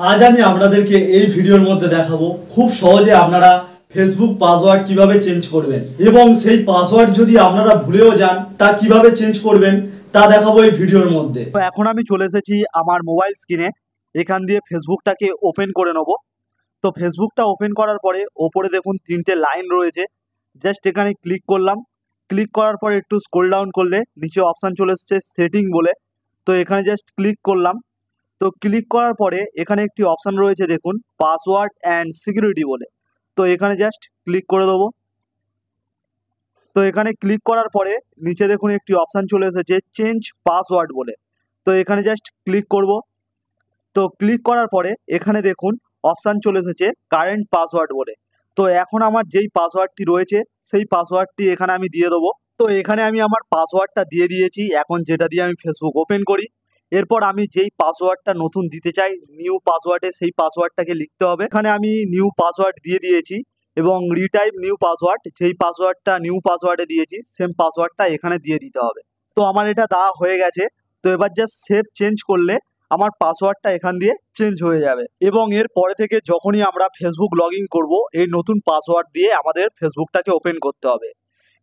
आज আমি আপনাদেরকে এই ভিডিওর মধ্যে দেখাবো খুব সহজে আপনারা ফেসবুক পাসওয়ার্ড কিভাবে চেঞ্জ করবেন এবং সেই পাসওয়ার্ড যদি আপনারা ভুলেও যান তা কিভাবে চেঞ্জ করবেন তা দেখাবো এই ভিডিওর মধ্যে। তো এখন আমি চলে এসেছি আমার মোবাইল স্ক্রিনে, এখান দিয়ে ফেসবুকটাকে ওপেন করে নেব। তো ফেসবুকটা ওপেন করার পরে ওপরে দেখুন তিনটে লাইন রয়েছে, জাস্ট এখানে ক্লিক করলাম। ক্লিক করার পরে একটু স্ক্রল ডাউন করলে নিচে অপশান চলে এসেছে সেটিং বলে, তো এখানে জাস্ট ক্লিক করলাম। তো ক্লিক করার পরে এখানে একটি অপশান রয়েছে দেখুন পাসওয়ার্ড অ্যান্ড সিকিউরিটি বলে, তো এখানে জাস্ট ক্লিক করে দেবো। তো এখানে ক্লিক করার পরে নিচে দেখুন একটি অপশান চলে এসেছে চেঞ্জ পাসওয়ার্ড বলে, তো এখানে জাস্ট ক্লিক করব। তো ক্লিক করার পরে এখানে দেখুন অপশান চলে এসেছে কারেন্ট পাসওয়ার্ড বলে, তো এখন আমার যেই পাসওয়ার্ডটি রয়েছে সেই পাসওয়ার্ডটি এখানে আমি দিয়ে দেবো। তো এখানে আমি আমার পাসওয়ার্ডটা দিয়ে দিয়েছি, এখন যেটা দিয়ে আমি ফেসবুক ওপেন করি। এরপর আমি যেই পাসওয়ার্ডটা নতুন দিতে চাই নিউ পাসওয়ার্ডে, সেই পাসওয়ার্ডটাকে লিখতে হবে। এখানে আমি নিউ পাসওয়ার্ড দিয়ে দিয়েছি এবং রিটাইপ নিউ পাসওয়ার্ড, যেই পাসওয়ার্ডটা নিউ পাসওয়ার্ডে দিয়েছি সেম পাসওয়ার্ডটা এখানে দিয়ে দিতে হবে। তো আমার এটা দেওয়া হয়ে গেছে। তো এবার জাস্ট সেভ চেঞ্জ করলে আমার পাসওয়ার্ডটা এখান দিয়ে চেঞ্জ হয়ে যাবে এবং এর পরে থেকে যখনই আমরা ফেসবুক লগ ইন করবো এই নতুন পাসওয়ার্ড দিয়ে আমাদের ফেসবুকটাকে ওপেন করতে হবে।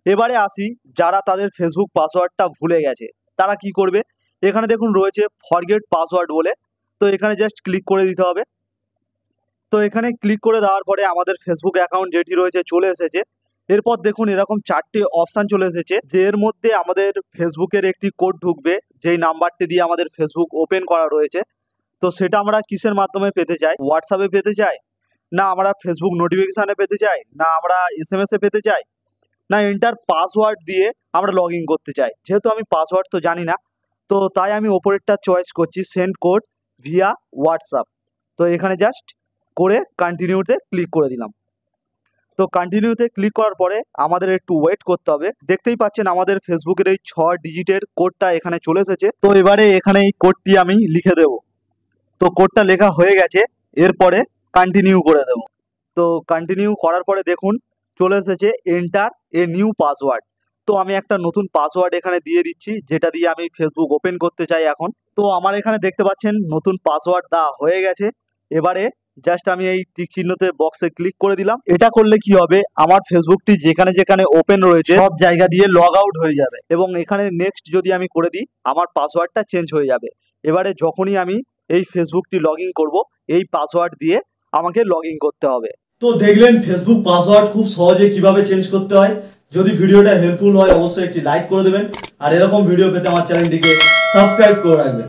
এবারে আসি যারা তাদের ফেসবুক পাসওয়ার্ডটা ভুলে গেছে তারা কি করবে। এখানে দেখুন রয়েছে ফরগেট পাসওয়ার্ড বলে, তো এখানে জাস্ট ক্লিক করে দিতে হবে। তো এখানে ক্লিক করে দেওয়ার পরে আমাদের ফেসবুক অ্যাকাউন্ট যেটি রয়েছে চলে এসেছে। এরপর দেখুন এরকম চারটে অপশান চলে এসেছে, যে এর মধ্যে আমাদের ফেসবুকের একটি কোড ঢুকবে যেই নাম্বারটি দিয়ে আমাদের ফেসবুক ওপেন করা রয়েছে। তো সেটা আমরা কিসের মাধ্যমে পেতে চাই, হোয়াটসঅ্যাপে পেতে চাই, না আমরা ফেসবুক নোটিফিকেশানে পেতে চাই, না আমরা এসএমএসে পেতে চাই, না এন্টার পাসওয়ার্ড দিয়ে আমরা লগ ইন করতে চাই। যেহেতু আমি পাসওয়ার্ড তো জানি না, তো তাই আমি ওপরেরটা চয়েস করছি সেন্ড কোড ভিয়া হোয়াটসঅ্যাপ। তো এখানে জাস্ট করে কন্টিনিউতে ক্লিক করে দিলাম। তো কন্টিনিউতে ক্লিক করার পরে আমাদের একটু ওয়েট করতে হবে। দেখতেই পাচ্ছেন আমাদের ফেসবুকের এই 6 ডিজিটের কোডটা এখানে চলে এসেছে। তো এবারে এখানে এই কোডটি আমি লিখে দেব। তো কোডটা লেখা হয়ে গেছে, এরপরে কন্টিনিউ করে দেব। তো কন্টিনিউ করার পরে দেখুন চলে এসেছে এন্টার এ নিউ পাসওয়ার্ড। তো আমি একটা নতুন পাসওয়ার্ড এখানে দিয়ে দিচ্ছি যেটা দিয়ে আমি ফেসবুক ওপেন করতে চাই এখন। তো আমার এখানে দেখতে পাচ্ছেন নতুন পাসওয়ার্ড দেওয়া হয়ে গেছে। এবারে জাস্ট আমি এই টিক চিহ্নতে বক্সে ক্লিক করে দিলাম। এটা করলে কি হবে, আমার ফেসবুকটি যেখানে যেখানে ওপেন রয়েছে সব জায়গা দিয়ে লগ আউট হয়ে যাবে এবং এখানে নেক্সট যদি আমি করে দিই আমার পাসওয়ার্ডটা চেঞ্জ হয়ে যাবে। এবারে যখনই আমি এই ফেসবুকটি লগ ইন করবো এই পাসওয়ার্ড দিয়ে আমাকে লগ ইন করতে হবে। তো দেখলেন ফেসবুক পাসওয়ার্ড খুব সহজে কিভাবে চেঞ্জ করতে হয়। যদি ভিডিওটা হেল্পফুল হয় অবশ্যই একটি লাইক করে দেবেন আর এরকম ভিডিও পেতে আমার চ্যানেলটিকে সাবস্ক্রাইব করে রাখবেন।